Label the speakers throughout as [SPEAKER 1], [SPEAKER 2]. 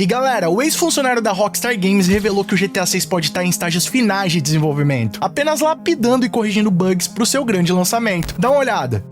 [SPEAKER 1] E galera, o ex-funcionário da Rockstar Games revelou que o GTA 6 pode estar em estágios finais de desenvolvimento, apenas lapidando e corrigindo bugs para o seu grande lançamento. Dá uma olhada.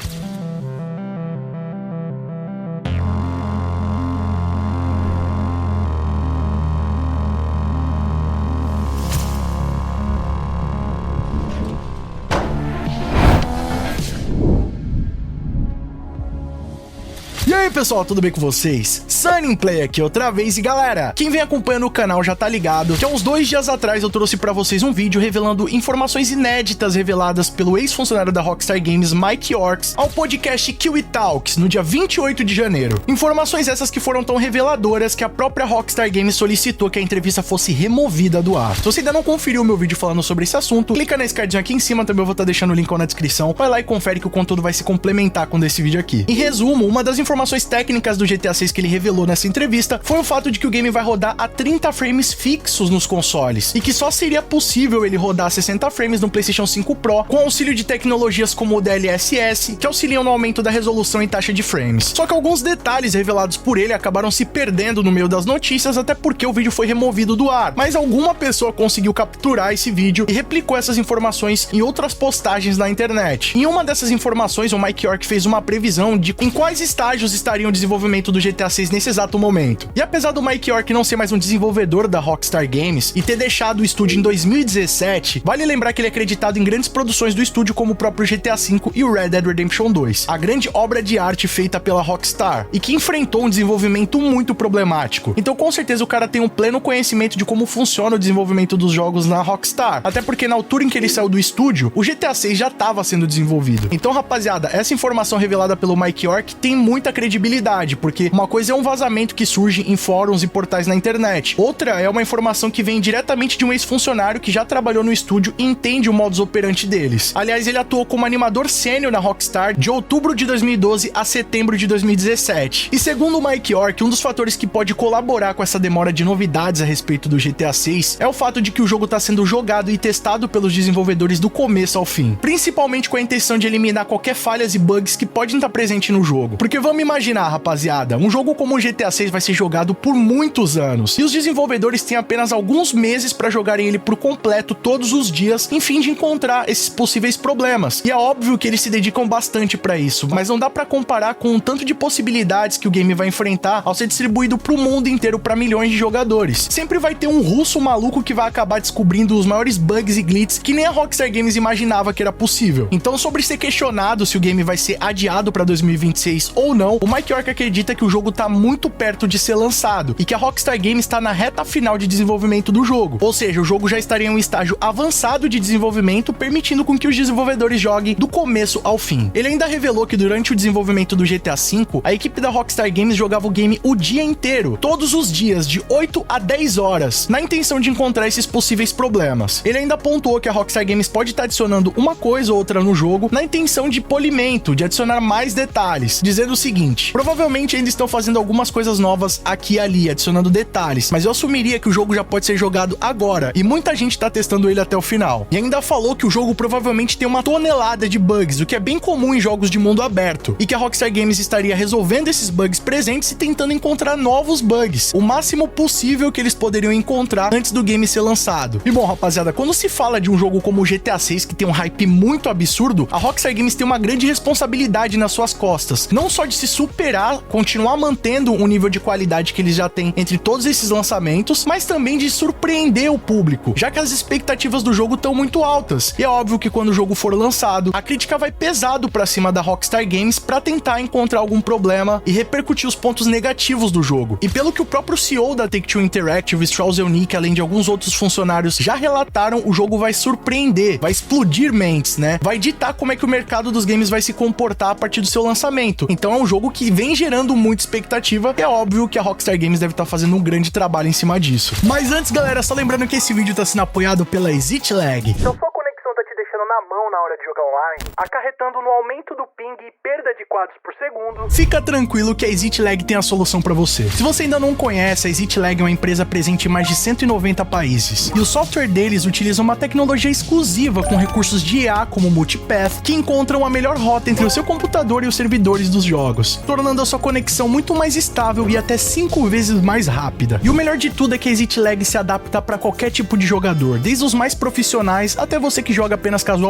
[SPEAKER 1] E aí pessoal, tudo bem com vocês? Sunnyplay aqui outra vez e galera, quem vem acompanhando o canal já tá ligado que há uns 2 dias atrás eu trouxe pra vocês um vídeo revelando informações inéditas reveladas pelo ex-funcionário da Rockstar Games, Mike Yorks, ao podcast Kiwi Talks, no dia 28 de janeiro. Informações essas que foram tão reveladoras que a própria Rockstar Games solicitou que a entrevista fosse removida do ar. Se você ainda não conferiu o meu vídeo falando sobre esse assunto, clica na escadinha aqui em cima, também eu vou estar deixando o link na descrição, vai lá e confere que o conteúdo vai se complementar com esse vídeo aqui. Em resumo, uma das informações técnicas do GTA 6 que ele revelou nessa entrevista foi o fato de que o game vai rodar a 30 frames fixos nos consoles e que só seria possível ele rodar a 60 frames no PlayStation 5 Pro com auxílio de tecnologias como o DLSS, que auxiliam no aumento da resolução e taxa de frames. Só que alguns detalhes revelados por ele acabaram se perdendo no meio das notícias, até porque o vídeo foi removido do ar, mas alguma pessoa conseguiu capturar esse vídeo e replicou essas informações em outras postagens na internet. Em uma dessas informações, o Mike York fez uma previsão de em quais estágios estaria o desenvolvimento do GTA 6 nesse exato momento. E apesar do Mike York não ser mais um desenvolvedor da Rockstar Games e ter deixado o estúdio em 2017, vale lembrar que ele é acreditado em grandes produções do estúdio como o próprio GTA V e o Red Dead Redemption 2, a grande obra de arte feita pela Rockstar, e que enfrentou um desenvolvimento muito problemático. Então com certeza o cara tem um pleno conhecimento de como funciona o desenvolvimento dos jogos na Rockstar, até porque na altura em que ele saiu do estúdio, o GTA 6 já estava sendo desenvolvido. Então rapaziada, essa informação revelada pelo Mike York tem muita credibilidade, porque uma coisa é um vazamento que surge em fóruns e portais na internet, outra é uma informação que vem diretamente de um ex-funcionário que já trabalhou no estúdio e entende o modus operandi deles. Aliás, ele atuou como animador sênior na Rockstar de outubro de 2012 a setembro de 2017. E segundo o Mike York, um dos fatores que pode colaborar com essa demora de novidades a respeito do GTA 6 é o fato de que o jogo está sendo jogado e testado pelos desenvolvedores do começo ao fim, principalmente com a intenção de eliminar qualquer falhas e bugs que podem estar presentes no jogo. Porque vamos imaginar, rapaziada, um jogo como o GTA 6 vai ser jogado por muitos anos, e os desenvolvedores têm apenas alguns meses para jogarem ele por completo todos os dias, em fim de encontrar esses possíveis problemas. E é óbvio que eles se dedicam bastante para isso, mas não dá para comparar com o tanto de possibilidades que o game vai enfrentar ao ser distribuído pro mundo inteiro para milhões de jogadores. Sempre vai ter um russo maluco que vai acabar descobrindo os maiores bugs e glitches que nem a Rockstar Games imaginava que era possível. Então, sobre ser questionado se o game vai ser adiado para 2026 ou não, o Mike York acredita que o jogo tá muito perto de ser lançado e que a Rockstar Games está na reta final de desenvolvimento do jogo, ou seja, o jogo já estaria em um estágio avançado de desenvolvimento, permitindo com que os desenvolvedores joguem do começo ao fim. Ele ainda revelou que durante o desenvolvimento do GTA V, a equipe da Rockstar Games jogava o game o dia inteiro, todos os dias, de 8 a 10 horas, na intenção de encontrar esses possíveis problemas. Ele ainda apontou que a Rockstar Games pode estar adicionando uma coisa ou outra no jogo na intenção de polimento, de adicionar mais detalhes, dizendo o seguinte: provavelmente ainda estão fazendo algumas coisas novas aqui e ali, adicionando detalhes, mas eu assumiria que o jogo já pode ser jogado agora, e muita gente tá testando ele até o final. E ainda falou que o jogo provavelmente tem uma tonelada de bugs, o que é bem comum em jogos de mundo aberto, e que a Rockstar Games estaria resolvendo esses bugs presentes e tentando encontrar novos bugs, o máximo possível que eles poderiam encontrar antes do game ser lançado. E bom, rapaziada, quando se fala de um jogo como o GTA 6, que tem um hype muito absurdo, a Rockstar Games tem uma grande responsabilidade nas suas costas, não só de se superar, continuar mantendo o nível de qualidade que eles já têm entre todos esses lançamentos, mas também de surpreender o público, já que as expectativas do jogo estão muito altas. E é óbvio que quando o jogo for lançado, a crítica vai pesado pra cima da Rockstar Games pra tentar encontrar algum problema e repercutir os pontos negativos do jogo. E pelo que o próprio CEO da Take-Two Interactive, Strauss Zelnick, além de alguns outros funcionários já relataram, o jogo vai surpreender, vai explodir mentes, né? Vai ditar como é que o mercado dos games vai se comportar a partir do seu lançamento. Então é um jogo que vem gerando muita expectativa, e é óbvio que a Rockstar Games deve estar fazendo um grande trabalho em cima disso. Mas antes, galera, só lembrando que esse vídeo está sendo apoiado pela ExitLag.
[SPEAKER 2] Então sua conexão tá te deixando na
[SPEAKER 1] na mão na hora de jogar online, acarretando no aumento do ping e perda de quadros por segundo, fica tranquilo que a ExitLag tem a solução para você. Se você ainda não conhece, a ExitLag é uma empresa presente em mais de 190 países, e o software deles utiliza uma tecnologia exclusiva com recursos de IA como Multipath, que encontram a melhor rota entre o seu computador e os servidores dos jogos, tornando a sua conexão muito mais estável e até 5 vezes mais rápida. E o melhor de tudo é que a ExitLag se adapta para qualquer tipo de jogador, desde os mais profissionais até você que joga apenas casualmente.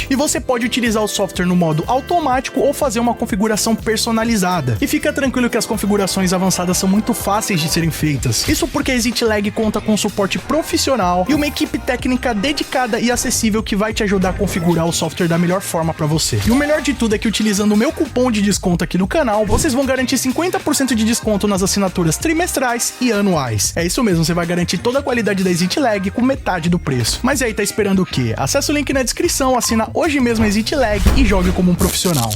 [SPEAKER 1] E você pode utilizar o software no modo automático ou fazer uma configuração personalizada. E fica tranquilo que as configurações avançadas são muito fáceis de serem feitas. Isso porque a ExitLag conta com suporte profissional e uma equipe técnica dedicada e acessível que vai te ajudar a configurar o software da melhor forma para você. E o melhor de tudo é que utilizando o meu cupom de desconto aqui no canal, vocês vão garantir 50% de desconto nas assinaturas trimestrais e anuais. É isso mesmo, você vai garantir toda a qualidade da ExitLag com metade do preço. Mas aí, tá esperando o quê? Acesse o link na descrição, assina hoje mesmo a ExitLag e jogue como um profissional.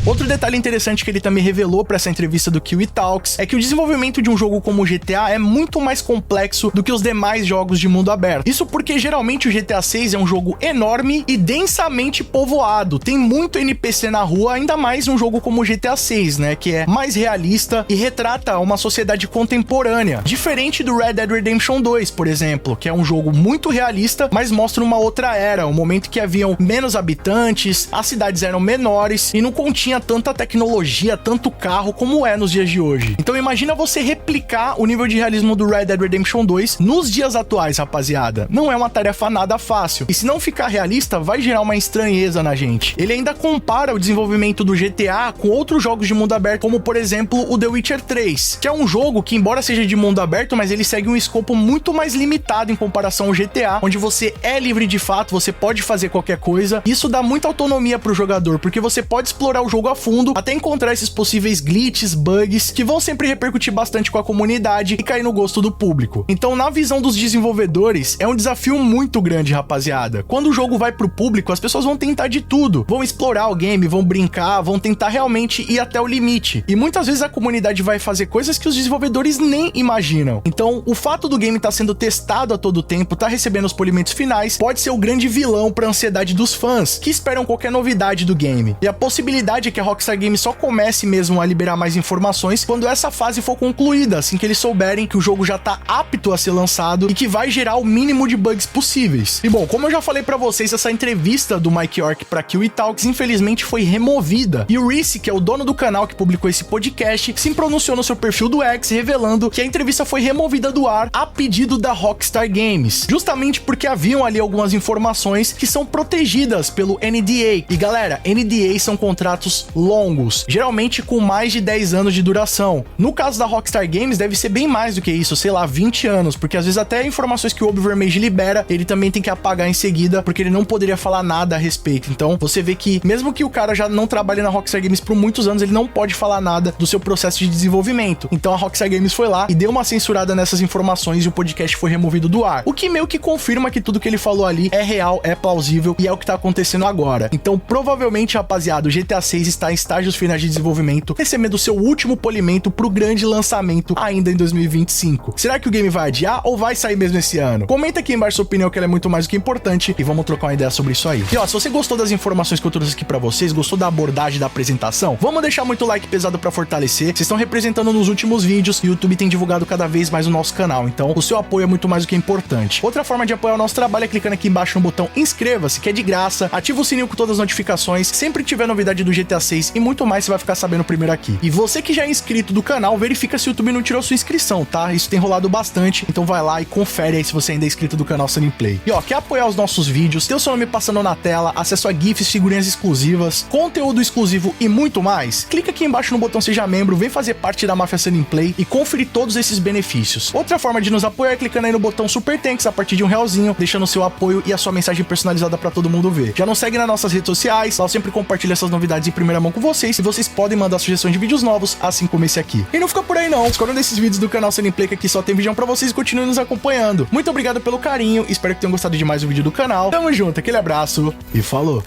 [SPEAKER 1] Outro detalhe interessante que ele também revelou para essa entrevista do Kiwi Talks é que o desenvolvimento de um jogo como o GTA é muito mais complexo do que os demais jogos de mundo aberto. Isso porque geralmente o GTA 6 é um jogo enorme e densamente povoado, tem muito NPC na rua, ainda mais um jogo como o GTA 6, né, que é mais realista e retrata uma sociedade contemporânea, diferente do Red Dead Redemption 2, por exemplo, que é um jogo muito realista, mas mostra uma outra era, um momento que haviam menos habitantes, as cidades eram menores e não continha tanta tecnologia, tanto carro como é nos dias de hoje. Então imagina você replicar o nível de realismo do Red Dead Redemption 2 nos dias atuais, rapaziada. Não é uma tarefa nada fácil. E se não ficar realista, vai gerar uma estranheza na gente. Ele ainda compara o desenvolvimento do GTA com outros jogos de mundo aberto, como por exemplo o The Witcher 3, que é um jogo que, embora seja de mundo aberto, mas ele segue um escopo muito mais limitado em comparação ao GTA, onde você é livre de fato, você pode fazer qualquer coisa. Isso dá muita autonomia pro jogador, porque você pode explorar o jogo a fundo até encontrar esses possíveis glitches, bugs, que vão sempre repercutir bastante com a comunidade e cair no gosto do público. Então, na visão dos desenvolvedores, é um desafio muito grande, rapaziada. Quando o jogo vai pro público, as pessoas vão tentar de tudo, vão explorar o game, vão brincar, vão tentar realmente ir até o limite. E muitas vezes a comunidade vai fazer coisas que os desenvolvedores nem imaginam. Então, o fato do game estar sendo testado a todo tempo, tá recebendo os polimentos finais, pode ser o grande vilão para a ansiedade dos fãs, que esperam qualquer novidade do game. E a possibilidade é que a Rockstar Games só comece mesmo a liberar mais informações quando essa fase for concluída, assim que eles souberem que o jogo já tá apto a ser lançado e que vai gerar o mínimo de bugs possíveis. E bom, como eu já falei pra vocês, essa entrevista do Mike York pra Kiwi Talks infelizmente foi removida, e o Reese, que é o dono do canal que publicou esse podcast, se pronunciou no seu perfil do X, revelando que a entrevista foi removida do ar a pedido da Rockstar Games, justamente porque haviam ali algumas informações que são protegidas pelo NDA. E galera, NDA são contratos longos, geralmente com mais de 10 anos de duração. No caso da Rockstar Games, deve ser bem mais do que isso, sei lá, 20 anos, porque às vezes até informações que o Obvermage libera, ele também tem que apagar em seguida, porque ele não poderia falar nada a respeito. Então, você vê que, mesmo que o cara já não trabalhe na Rockstar Games por muitos anos, ele não pode falar nada do seu processo de desenvolvimento. Então, a Rockstar Games foi lá e deu uma censurada nessas informações e o podcast foi removido do ar. O que meio que confirma que tudo que ele falou ali é real, é plausível e é o que tá acontecendo agora. Então, provavelmente, rapaziada, o GTA 6 está em estágios finais de desenvolvimento, recebendo seu último polimento pro grande lançamento ainda em 2025. Será que o game vai adiar ou vai sair mesmo esse ano? Comenta aqui embaixo sua opinião, que ela é muito mais do que importante, e vamos trocar uma ideia sobre isso aí. E ó, se você gostou das informações que eu trouxe aqui pra vocês, gostou da abordagem da apresentação, vamos deixar muito like pesado pra fortalecer. Vocês estão representando nos últimos vídeos e o YouTube tem divulgado cada vez mais o nosso canal, então o seu apoio é muito mais do que importante. Outra forma de apoiar o nosso trabalho é clicando aqui embaixo no botão inscreva-se, que é de graça, ativa o sininho com todas as notificações, sempre que tiver novidade do GTA 6 e muito mais, você vai ficar sabendo primeiro aqui. E você que já é inscrito do canal, verifica se o YouTube não tirou sua inscrição, tá? Isso tem rolado bastante, então vai lá e confere aí se você ainda é inscrito do canal Sunny Play. E ó, quer apoiar os nossos vídeos, ter o seu nome passando na tela, acesso a GIFs, figurinhas exclusivas, conteúdo exclusivo e muito mais? Clica aqui embaixo no botão Seja Membro, vem fazer parte da Máfia Sunny Play e conferir todos esses benefícios. Outra forma de nos apoiar é clicando aí no botão Super Thanks a partir de R$1, deixando o seu apoio e a sua mensagem personalizada pra todo mundo ver. Já nos segue nas nossas redes sociais, lá eu sempre compartilho essas novidades em primeira mão com vocês, e vocês podem mandar sugestões de vídeos novos, assim como esse aqui. E não fica por aí não, escolham desses vídeos do canal Sunny Play, que aqui só tem vídeo pra vocês, e continuem nos acompanhando. Muito obrigado pelo carinho, espero que tenham gostado de mais um vídeo do canal. Tamo junto, aquele abraço e falou!